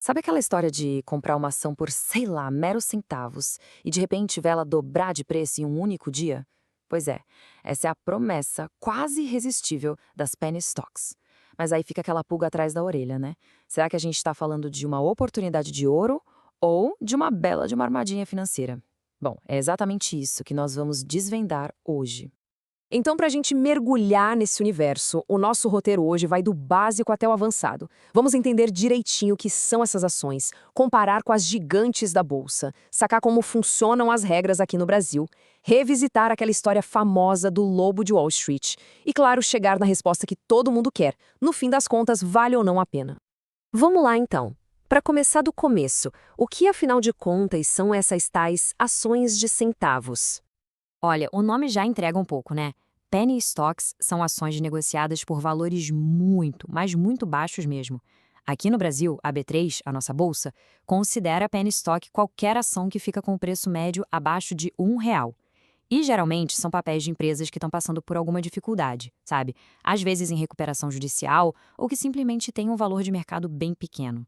Sabe aquela história de comprar uma ação por, sei lá, meros centavos e de repente vê ela dobrar de preço em um único dia? Pois é, essa é a promessa quase irresistível das penny stocks. Mas aí fica aquela pulga atrás da orelha, né? Será que a gente está falando de uma oportunidade de ouro ou de uma bela de uma armadilha financeira? Bom, é exatamente isso que nós vamos desvendar hoje. Então, para a gente mergulhar nesse universo, o nosso roteiro hoje vai do básico até o avançado. Vamos entender direitinho o que são essas ações, comparar com as gigantes da bolsa, sacar como funcionam as regras aqui no Brasil, revisitar aquela história famosa do lobo de Wall Street e, claro, chegar na resposta que todo mundo quer. No fim das contas, vale ou não a pena? Vamos lá, então. Para começar do começo, o que afinal de contas são essas tais ações de centavos? Olha, o nome já entrega um pouco, né? Penny stocks são ações negociadas por valores muito, mas muito baixos mesmo. Aqui no Brasil, a B3, a nossa bolsa, considera penny stock qualquer ação que fica com o preço médio abaixo de R$ 1. E geralmente são papéis de empresas que estão passando por alguma dificuldade, sabe? Às vezes em recuperação judicial ou que simplesmente têm um valor de mercado bem pequeno.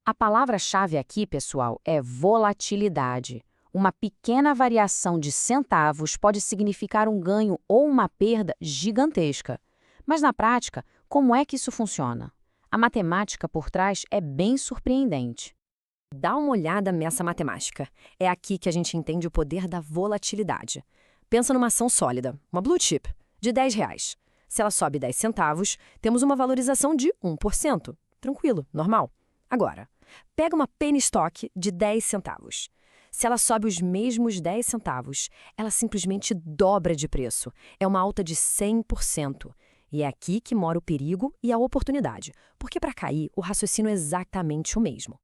A palavra-chave aqui, pessoal, é volatilidade. Uma pequena variação de centavos pode significar um ganho ou uma perda gigantesca. Mas na prática, como é que isso funciona? A matemática por trás é bem surpreendente. Dá uma olhada nessa matemática. É aqui que a gente entende o poder da volatilidade. Pensa numa ação sólida, uma blue chip, de R$ 10. Se ela sobe 10 centavos, temos uma valorização de 1%. Tranquilo, normal. Agora, pega uma penny stock de 10 centavos. Se ela sobe os mesmos 10 centavos, ela simplesmente dobra de preço. É uma alta de 100%. E é aqui que mora o perigo e a oportunidade, porque para cair, o raciocínio é exatamente o mesmo.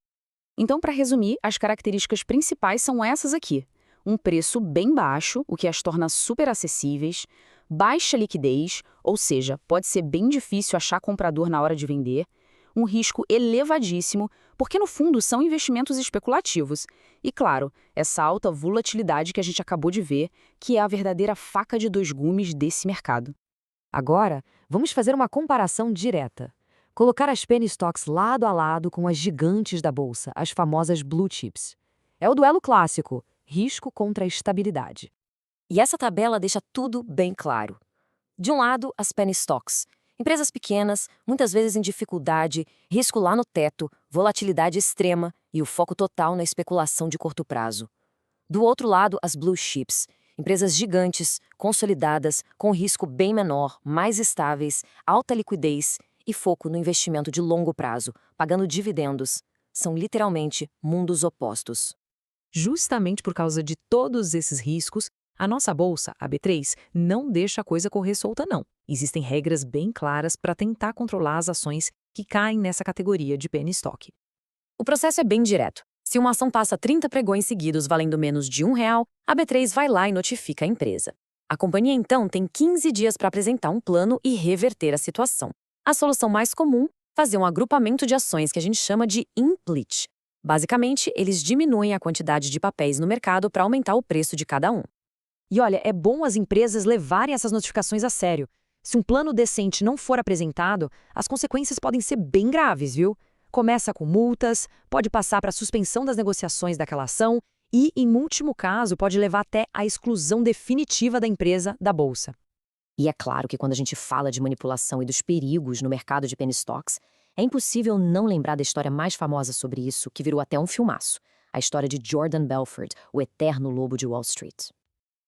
Então, para resumir, as características principais são essas aqui. Um preço bem baixo, o que as torna super acessíveis, baixa liquidez, ou seja, pode ser bem difícil achar comprador na hora de vender, um risco elevadíssimo, porque no fundo são investimentos especulativos. E claro, essa alta volatilidade que a gente acabou de ver, que é a verdadeira faca de dois gumes desse mercado. Agora, vamos fazer uma comparação direta. Colocar as penny stocks lado a lado com as gigantes da bolsa, as famosas blue chips. É o duelo clássico, risco contra estabilidade. E essa tabela deixa tudo bem claro. De um lado, as penny stocks. Empresas pequenas, muitas vezes em dificuldade, risco lá no teto, volatilidade extrema e o foco total na especulação de curto prazo. Do outro lado, as blue chips. Empresas gigantes, consolidadas, com risco bem menor, mais estáveis, alta liquidez e foco no investimento de longo prazo, pagando dividendos. São literalmente mundos opostos. Justamente por causa de todos esses riscos, a nossa bolsa, a B3, não deixa a coisa correr solta, não. Existem regras bem claras para tentar controlar as ações que caem nessa categoria de penny stock. O processo é bem direto. Se uma ação passa 30 pregões seguidos valendo menos de R$ 1, a B3 vai lá e notifica a empresa. A companhia, então, tem 15 dias para apresentar um plano e reverter a situação. A solução mais comum, fazer um agrupamento de ações que a gente chama de split. Basicamente, eles diminuem a quantidade de papéis no mercado para aumentar o preço de cada um. E olha, é bom as empresas levarem essas notificações a sério. Se um plano decente não for apresentado, as consequências podem ser bem graves, viu? Começa com multas, pode passar para a suspensão das negociações daquela ação e, em último caso, pode levar até a exclusão definitiva da empresa da bolsa. E é claro que quando a gente fala de manipulação e dos perigos no mercado de penny stocks, é impossível não lembrar da história mais famosa sobre isso, que virou até um filmaço, a história de Jordan Belfort, o eterno lobo de Wall Street.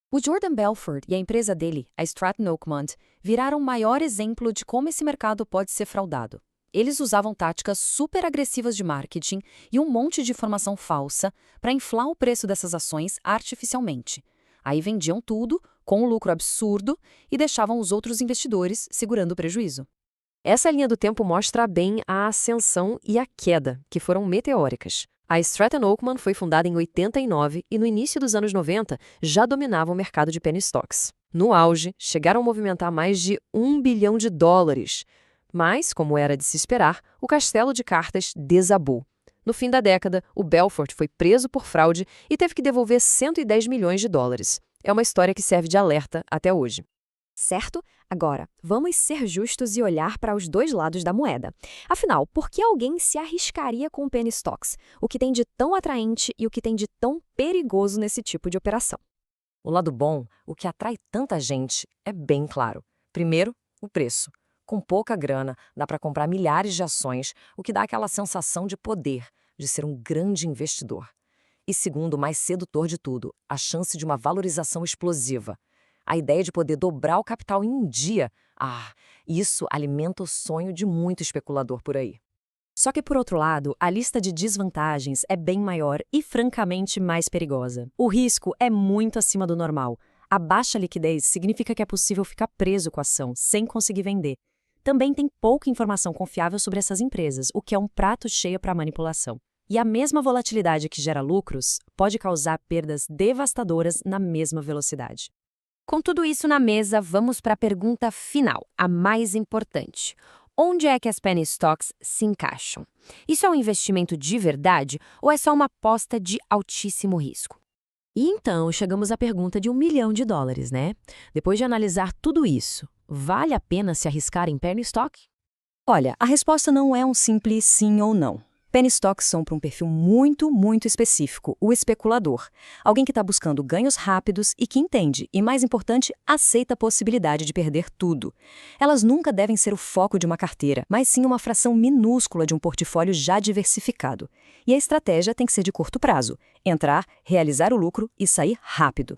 O Jordan Belfort e a empresa dele, a Stratton Oakmont, viraram o maior exemplo de como esse mercado pode ser fraudado. Eles usavam táticas super agressivas de marketing e um monte de informação falsa para inflar o preço dessas ações artificialmente. Aí vendiam tudo, com um lucro absurdo, e deixavam os outros investidores segurando o prejuízo. Essa linha do tempo mostra bem a ascensão e a queda, que foram meteóricas. A Stratton Oakmont foi fundada em 89 e no início dos anos 90 já dominava o mercado de penny stocks. No auge, chegaram a movimentar mais de US$ 1 bilhão. Mas, como era de se esperar, o castelo de cartas desabou. No fim da década, o Belfort foi preso por fraude e teve que devolver US$ 110 milhões. É uma história que serve de alerta até hoje. Certo? Agora, vamos ser justos e olhar para os dois lados da moeda. Afinal, por que alguém se arriscaria com o penny stocks? O que tem de tão atraente e o que tem de tão perigoso nesse tipo de operação? O lado bom, o que atrai tanta gente, é bem claro. Primeiro, o preço. Com pouca grana, dá para comprar milhares de ações, o que dá aquela sensação de poder, de ser um grande investidor. E segundo, o mais sedutor de tudo, a chance de uma valorização explosiva. A ideia de poder dobrar o capital em um dia, isso alimenta o sonho de muito especulador por aí. Só que, por outro lado, a lista de desvantagens é bem maior e, francamente, mais perigosa. O risco é muito acima do normal. A baixa liquidez significa que é possível ficar preso com a ação, sem conseguir vender. Também tem pouca informação confiável sobre essas empresas, o que é um prato cheio para manipulação. E a mesma volatilidade que gera lucros pode causar perdas devastadoras na mesma velocidade. Com tudo isso na mesa, vamos para a pergunta final, a mais importante. Onde é que as penny stocks se encaixam? Isso é um investimento de verdade ou é só uma aposta de altíssimo risco? E então chegamos à pergunta de $1 milhão, né? Depois de analisar tudo isso, vale a pena se arriscar em penny stock? Olha, a resposta não é um simples sim ou não. Penny stocks são para um perfil muito específico, o especulador. Alguém que está buscando ganhos rápidos e que entende, e mais importante, aceita a possibilidade de perder tudo. Elas nunca devem ser o foco de uma carteira, mas sim uma fração minúscula de um portfólio já diversificado. E a estratégia tem que ser de curto prazo: entrar, realizar o lucro e sair rápido.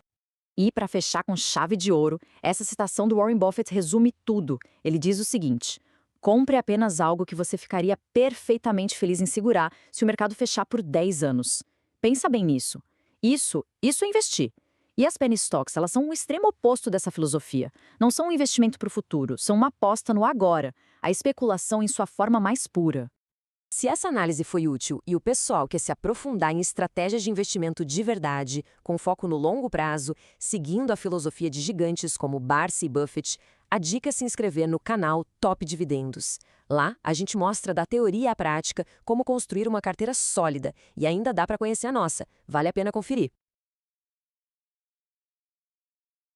E, para fechar com chave de ouro, essa citação do Warren Buffett resume tudo. Ele diz o seguinte: compre apenas algo que você ficaria perfeitamente feliz em segurar se o mercado fechar por 10 anos. Pensa bem nisso. Isso é investir. E as penny stocks, elas são o extremo oposto dessa filosofia. Não são um investimento para o futuro, são uma aposta no agora, a especulação em sua forma mais pura. Se essa análise foi útil e o pessoal quer se aprofundar em estratégias de investimento de verdade, com foco no longo prazo, seguindo a filosofia de gigantes como Barsi e Buffett, a dica é se inscrever no canal Top Dividendos. Lá, a gente mostra da teoria à prática como construir uma carteira sólida e ainda dá para conhecer a nossa. Vale a pena conferir.